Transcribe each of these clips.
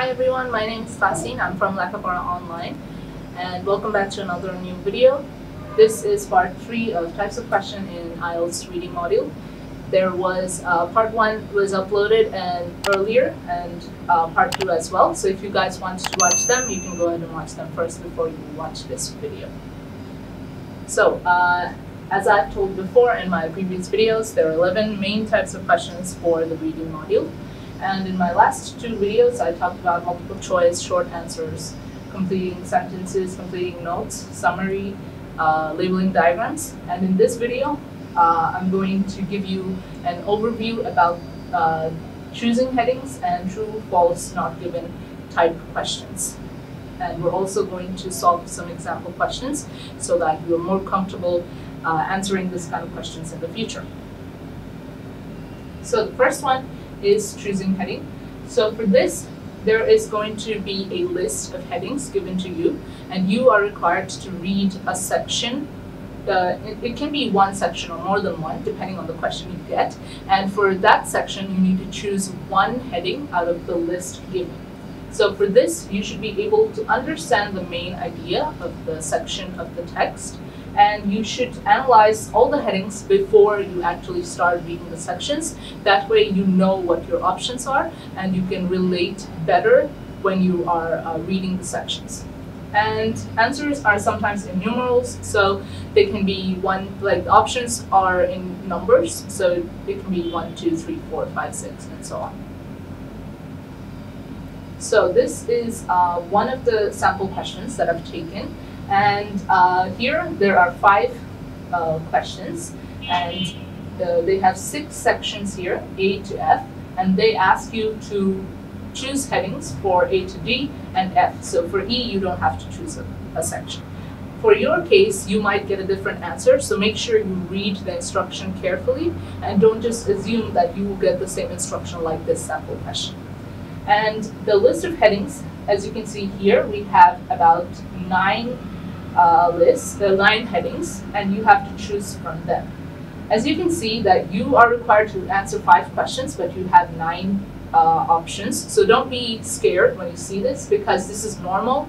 Hi everyone, my name is Tahsin. I'm from Lekhapora Online, and welcome back to another new video. This is part 3 of types of question in Ielts reading module. There was part 1 was uploaded earlier, and part 2 as well. So if you guys want to watch them, you can go ahead and watch them first before you watch this video. So as I've told before in my previous videos, there are 11 main types of questions for the reading module. And in my last 2 videos, I talked about multiple choice, short answers, completing sentences, completing notes, summary, labeling diagrams. And in this video, I'm going to give you an overview about choosing headings and true, false, not given type questions. And we're also going to solve some example questions so that you're more comfortable answering this kind of questions in the future. So the first one is choosing heading. So for this, there is going to be a list of headings given to you, and you are required to read a section. It can be one section or more than one, depending on the question you get. And for that section, you need to choose one heading out of the list given. So for this, you should be able to understand the main idea of the section of the text, and you should analyze all the headings before you actually start reading the sections. That way you know what your options are, and you can relate better when you are reading the sections. And answers are sometimes in numerals, so they can be like the options are in numbers, so it can be 1, 2, 3, 4, 5, 6, and so on. So this is one of the sample questions that I've taken. And here there are 5 questions, and they have 6 sections here, A to F, and they ask you to choose headings for A to D and F. So for E, you don't have to choose a section. For your case, you might get a different answer, so make sure you read the instruction carefully and don't just assume that you will get the same instruction like this sample question. And the list of headings, as you can see here, we have about 9 headings, and you have to choose from them. As you can see that you are required to answer 5 questions, but you have 9 options. So don't be scared when you see this, because this is normal.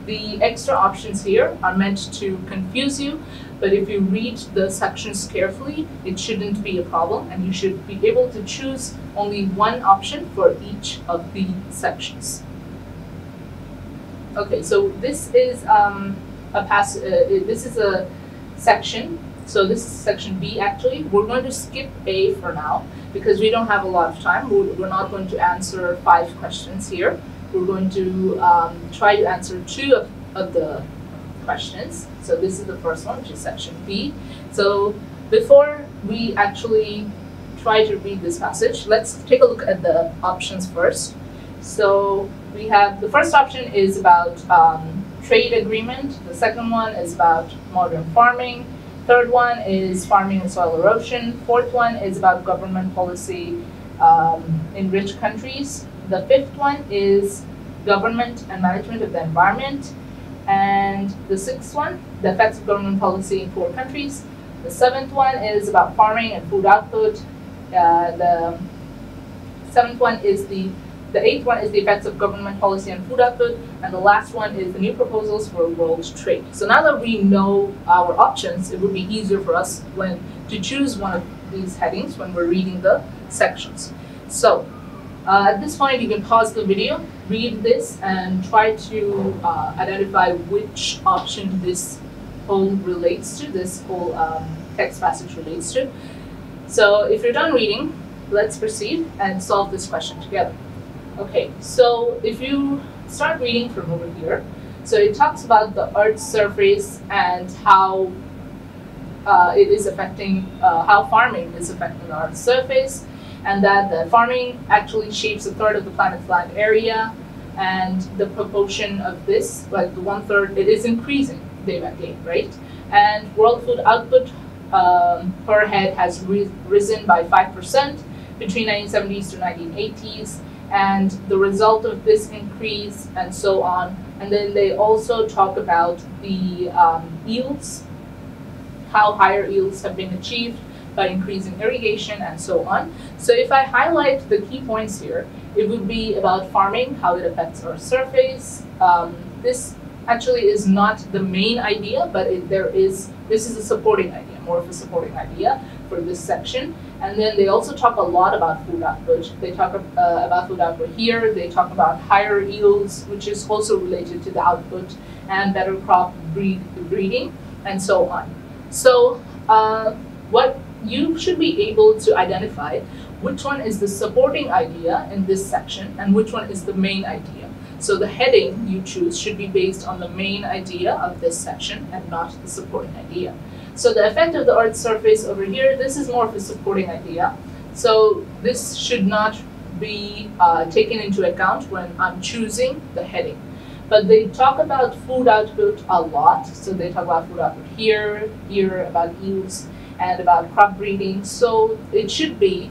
The extra options here are meant to confuse you, but if you read the sections carefully, it shouldn't be a problem, and you should be able to choose only one option for each of the sections. Okay, so this is this is a section. So this is section B actually. We're going to skip A for now because we don't have a lot of time. We're not going to answer 5 questions here. We're going to try to answer 2 of the questions. So this is the first one, which is section B. So before we actually try to read this passage, let's take a look at the options first. So we have the first option is about trade agreement. The second one is about modern farming. Third one is farming and soil erosion. Fourth one is about government policy in rich countries. The 5th one is government and management of the environment. And the 6th one, the effects of government policy in poor countries. The 7th one is about farming and food output. The 7th one is the 8th one is the effects of government policy on food output, and the last one is the new proposals for world trade. So now that we know our options, it would be easier for us to choose one of these headings when we're reading the sections. So at this point, you can pause the video, read this, and try to identify which option this whole relates to, this whole text passage relates to. So if you're done reading, let's proceed and solve this question together. Okay, so if you start reading from over here, so it talks about the Earth's surface and how it is affecting, how farming is affecting the Earth's surface, and that the farming actually shapes 1/3 of the planet's land area, and the proportion of this, like the 1/3, it is increasing day by day, right? And world food output per head has risen by 5% between 1970s to 1980s. And the result of this increase, and so on. And then they also talk about the yields, how higher yields have been achieved by increasing irrigation, and so on. So if I highlight the key points here, it would be about farming, how it affects our surface. This actually is not the main idea, but this is a supporting idea, more of a supporting idea for this section. And then they also talk a lot about food output. They talk about food output here. They talk about higher yields, which is also related to the output, and better crop breeding, and so on. So what you should be able to identify which one is the supporting idea in this section and which one is the main idea. So the heading you choose should be based on the main idea of this section and not the supporting idea. So the effect of the Earth's surface over here, this is more of a supporting idea. So this should not be taken into account when I'm choosing the heading. But they talk about food output a lot. So they talk about food output here about yields, and about crop breeding. So it should be,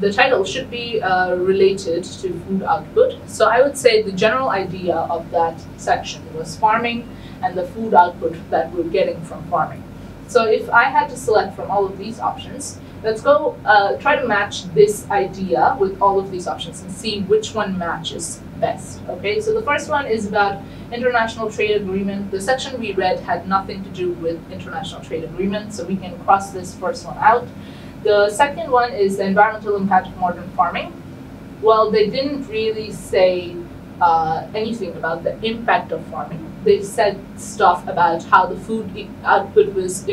the title should be related to food output. So I would say the general idea of that section was farming and the food output that we're getting from farming. So if I had to select from all of these options, let's go try to match this idea with all of these options and see which one matches best. Okay, so the first one is about international trade agreement. The section we read had nothing to do with international trade agreement, so we can cross this first one out. The second one is the environmental impact of modern farming. Well, they didn't really say anything about the impact of farming. They said stuff about how the food output was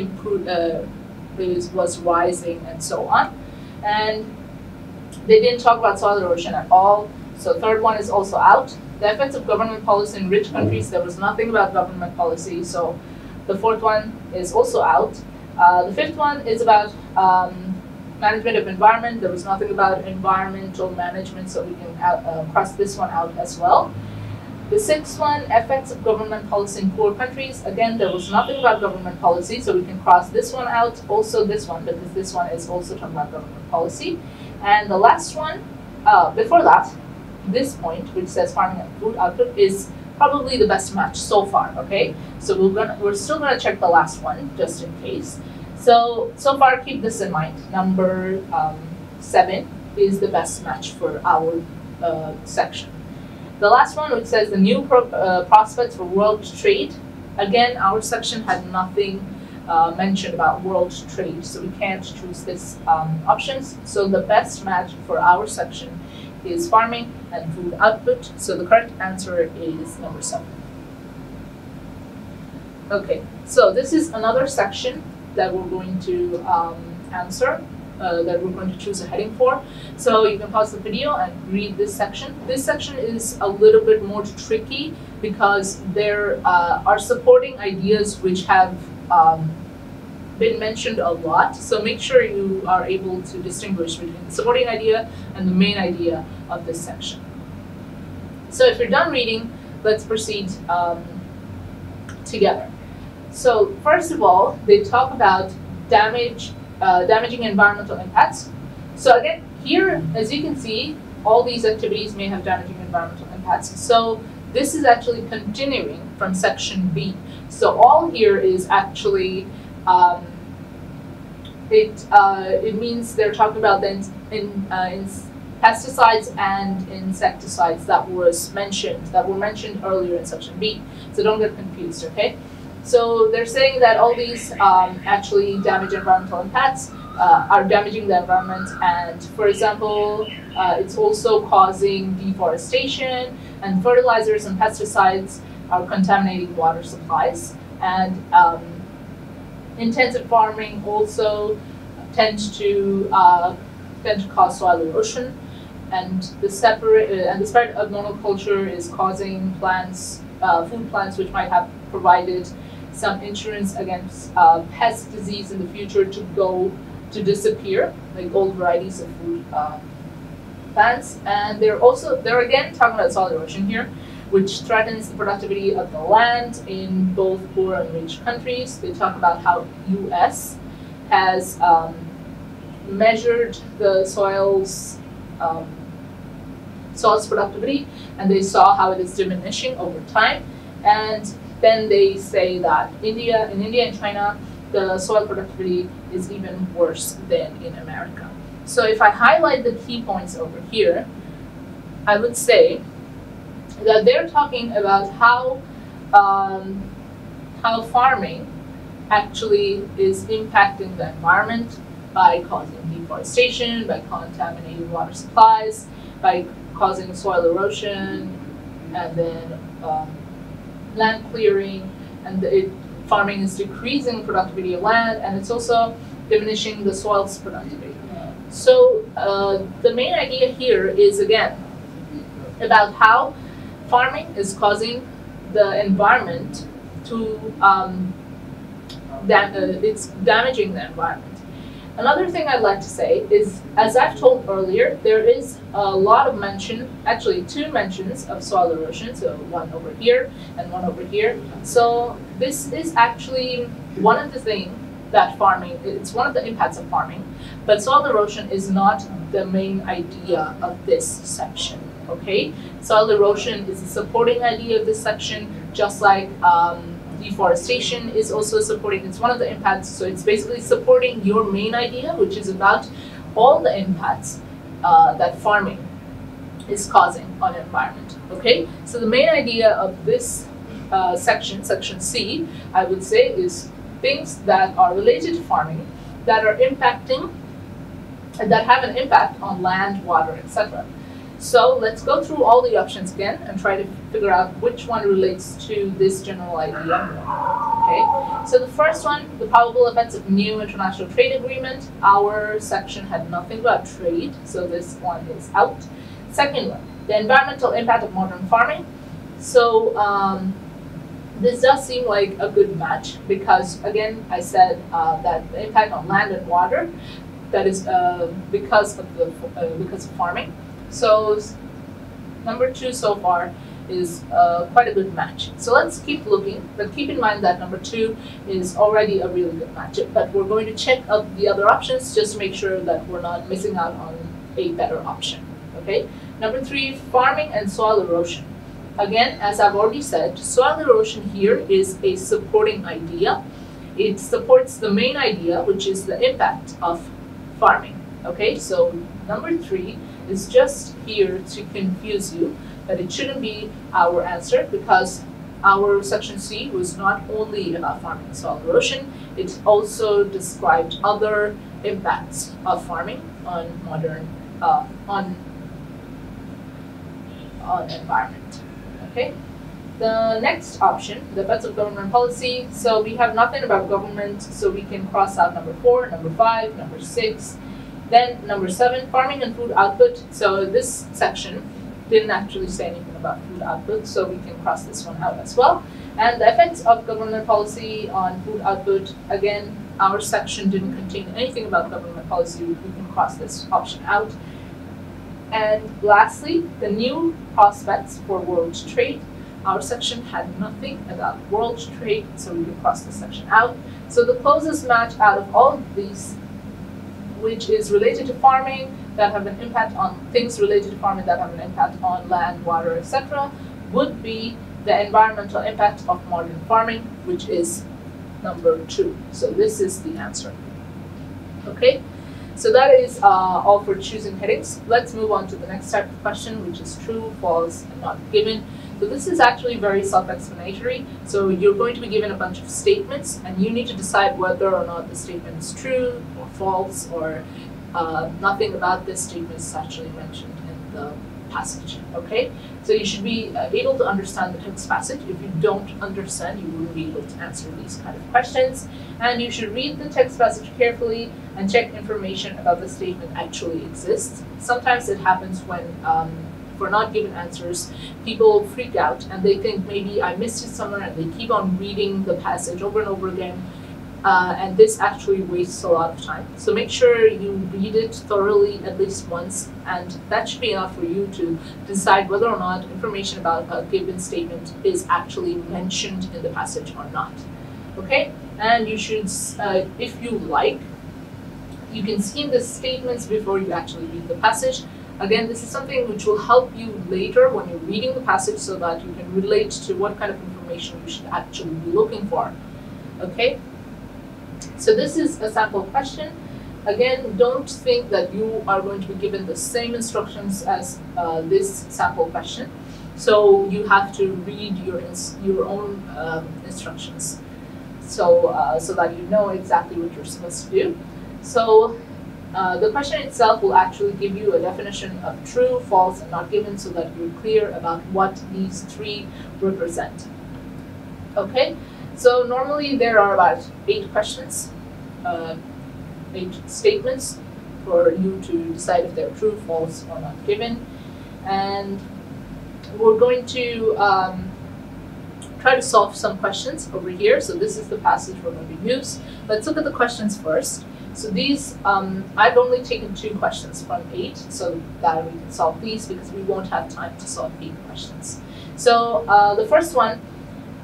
was rising and so on. And they didn't talk about soil erosion at all. So third one is also out. The effects of government policy in rich countries, there was nothing about government policy. So the fourth one is also out. The fifth one is about management of environment. There was nothing about environmental management, so we can cross this one out as well. The sixth one, effects of government policy in poor countries. Again, there was nothing about government policy, so we can cross this one out. Also this one, because this one is also talking about government policy. And the last one, before that, this point, which says farming and food output, is probably the best match so far, okay? So we're still gonna check the last one, just in case. So far, keep this in mind. Number 7 is the best match for our section. The last one, which says the new prospects for world trade. Again, our section had nothing mentioned about world trade, so we can't choose this options. So the best match for our section is farming and food output. So the correct answer is number 7. Okay, so this is another section that we're going to answer, that we're going to choose a heading for. So you can pause the video and read this section. This section is a little bit more tricky because there are supporting ideas which have been mentioned a lot. So make sure you are able to distinguish between the supporting idea and the main idea of this section. So if you're done reading, let's proceed together. So first of all, they talk about damaging environmental impacts. So again, here, as you can see, all these activities may have damaging environmental impacts. So this is actually continuing from section B. So all here is actually, it means they're talking about the in pesticides and insecticides that were mentioned earlier in section B. So don't get confused, okay? So they're saying that all these actually damage environmental impacts, are damaging the environment, and for example, it's also causing deforestation, and fertilizers and pesticides are contaminating water supplies, and intensive farming also tends to cause soil erosion, and the spread of monoculture is causing food plants which might have provided some insurance against pest disease in the future to disappear, like old varieties of food plants. And they're again talking about soil erosion here, which threatens the productivity of the land in both poor and rich countries. They talk about how US has measured the soil's productivity, and they saw how it is diminishing over time. And then they say that in India and China, the soil productivity is even worse than in America. So if I highlight the key points over here, I would say that they're talking about how farming actually is impacting the environment by causing deforestation, by contaminating water supplies, by causing soil erosion, and then land clearing, and farming is decreasing productivity of land, and it's also diminishing the soil's productivity. So the main idea here is, again, about how farming is causing the environment to, it's damaging the environment. Another thing I'd like to say is, as I've told earlier, there is a lot of mention, actually 2 mentions of soil erosion, so one over here and one over here. So this is actually one of the things that farming, it's one of the impacts of farming, but soil erosion is not the main idea of this section, okay? Soil erosion is a supporting idea of this section, just like deforestation is also supporting, it's one of the impacts, so it's basically supporting your main idea, which is about all the impacts that farming is causing on the environment, okay? So the main idea of this section C, I would say, is things that are related to farming, that are impacting, that have an impact on land, water, etc. So let's go through all the options again and try to figure out which one relates to this general idea. Okay, so the first one, the probable effects of new international trade agreement. Our section had nothing about trade, so this one is out. Second one, the environmental impact of modern farming. So this does seem like a good match because, again, I said that the impact on land and water, that is because of farming. So number 2 so far is quite a good match. So let's keep looking, but keep in mind that number 2 is already a really good match. But we're going to check out the other options just to make sure that we're not missing out on a better option. Okay. Number 3, farming and soil erosion. Again, as I've already said, soil erosion here is a supporting idea. It supports the main idea, which is the impact of farming. Okay, so number 3 is just here to confuse you, but it shouldn't be our answer because our section C was not only about farming and soil erosion, it also described other impacts of farming on modern, on environment. Okay. The next option, the effects of government policy. So we have nothing about government, so we can cross out number 4, number 5, number 6. Then number 7, farming and food output. So this section didn't actually say anything about food output, so we can cross this one out as well. And the effects of government policy on food output. Again, our section didn't contain anything about government policy. We can cross this option out. And lastly, the new prospects for world trade. Our section had nothing about world trade, so we can cross this section out. So the closest match out of all of these, which is related to farming, that have an impact on things related to farming that have an impact on land, water, etc., would be the environmental impact of modern farming, which is number 2. So this is the answer. Okay. So that is all for choosing headings. Let's move on to the next type of question, which is true, false, and not given. So this is actually very self-explanatory. So you're going to be given a bunch of statements, and you need to decide whether or not the statement is true or false, or nothing about this statement is actually mentioned in the passage. Okay? So you should be able to understand the text passage. If you don't understand, you won't be able to answer these kind of questions. And you should read the text passage carefully and check information about the statement actually exists. Sometimes it happens when, for not given answers, people freak out and they think maybe I missed it somewhere, and they keep on reading the passage over and over again. And this actually wastes a lot of time. So make sure you read it thoroughly at least once, and that should be enough for you to decide whether or not information about a given statement is actually mentioned in the passage or not. Okay? And you should, if you like, you can see the statements before you actually read the passage. Again, this is something which will help you later when you're reading the passage so that you can relate to what kind of information you should actually be looking for. Okay? So this is a sample question. Again, don't think that you are going to be given the same instructions as this sample question. So you have to read your own instructions, so that you know exactly what you're supposed to do. So the question itself will actually give you a definition of true, false, and not given, so that you're clear about what these three represent. Okay, so normally there are about 8 questions, 8 statements for you to decide if they're true, false, or not given. And we're going to try to solve some questions over here. So this is the passage we're going to use. Let's look at the questions first. So these, I've only taken 2 questions from 8, so that we can solve these, because we won't have time to solve 8 questions. So the first one,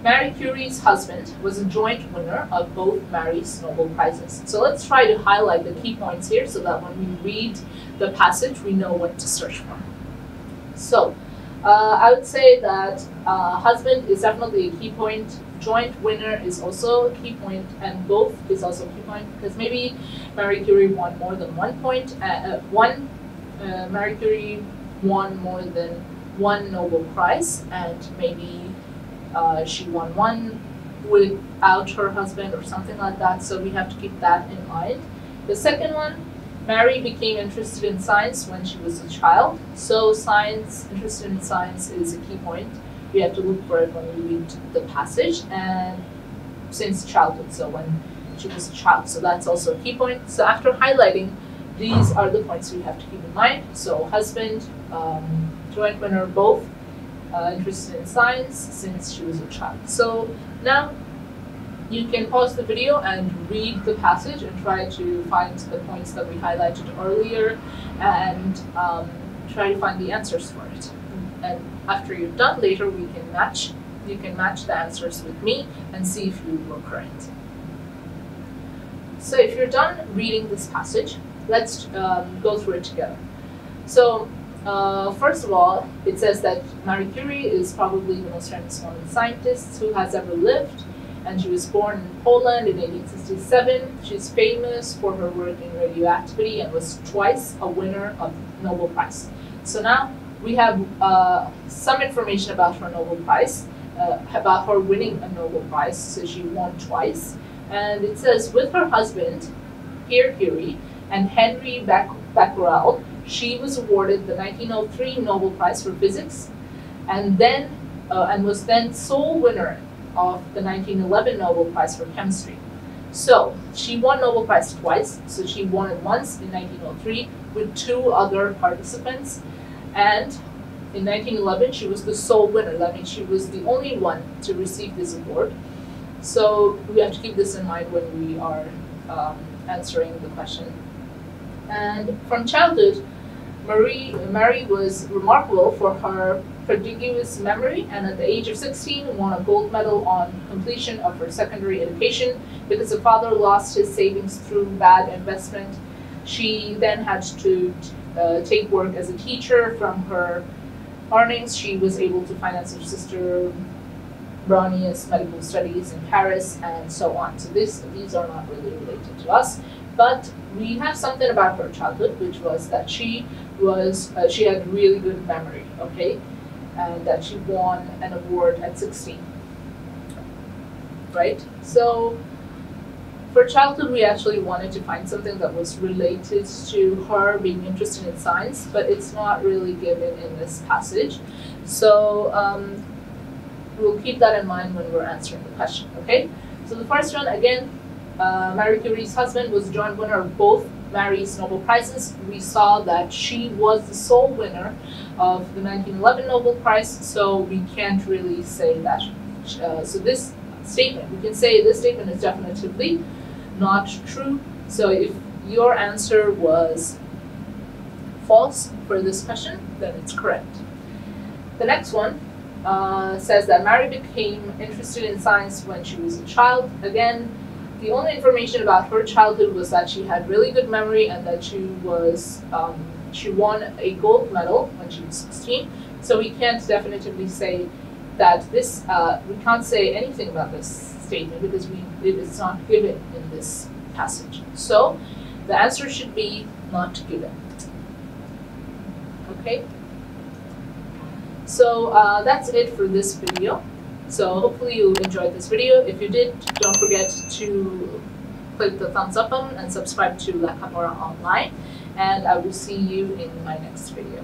Marie Curie's husband was a joint winner of both Marie's Nobel Prizes. So let's try to highlight the key points here, so that when we read the passage, we know what to search for. So I would say that husband is definitely a key point. Joint winner is also a key point, and both is also a key point, because maybe Marie Curie won more than 1 point. Marie Curie won more than 1 Nobel Prize, and maybe she won 1 without her husband or something like that. So we have to keep that in mind. The second one, Marie became interested in science when she was a child. So interested in science is a key point. We have to look for it when we read the passage, and since childhood, so when she was a child. So that's also a key point. So after highlighting, these are the points we have to keep in mind. So husband, joint winner, both, interested in science since she was a child. So now you can pause the video and read the passage and try to find the points that we highlighted earlier, and try to find the answers for it. And after you're done, later you can match the answers with me and see if you were correct. So if you're done reading this passage, let's go through it together. So first of all, it says that Marie Curie is probably the most famous woman scientist who has ever lived, and she was born in Poland in 1867. She's famous for her work in radioactivity and was twice a winner of the Nobel Prize. So now we have some information about her Nobel Prize, about her winning a Nobel Prize. So she won twice. And it says, with her husband, Pierre Curie, and Henry Becquerel, she was awarded the 1903 Nobel Prize for Physics, and was then sole winner of the 1911 Nobel Prize for Chemistry. So she won Nobel Prize twice. So she won it once in 1903 with 2 other participants, and in 1911 she was the sole winner. That means she was the only one to receive this award. So we have to keep this in mind when we are answering the question. And from childhood, Marie was remarkable for her prodigious memory, and at the age of 16 won a gold medal on completion of her secondary education. Because her father lost his savings through bad investment, she then had to take work as a teacher. From her earnings, she was able to finance her sister Brownie's medical studies in Paris, and so on. So these are not really related to us, but we have something about her childhood, which was that she had really good memory, okay, and that she won an award at 16, right? So for childhood, we actually wanted to find something that was related to her being interested in science, but it's not really given in this passage. So we'll keep that in mind when we're answering the question, okay? So the first one, again, Marie Curie's husband was joint winner of both Marie's Nobel Prizes. We saw that she was the sole winner of the 1911 Nobel Prize, so we can't really say that. So this statement, we can say this statement is definitively not true. So if your answer was false for this question, then it's correct. The next one says that Marie became interested in science when she was a child. Again, the only information about her childhood was that she had really good memory and that she won a gold medal when she was 16. So we can't definitively say that we can't say anything about this statement because it's not given in this passage. So the answer should be not given. Okay. So that's it for this video. So hopefully you enjoyed this video. If you did, don't forget to click the thumbs up button and subscribe to Lekhapora Online. And I will see you in my next video.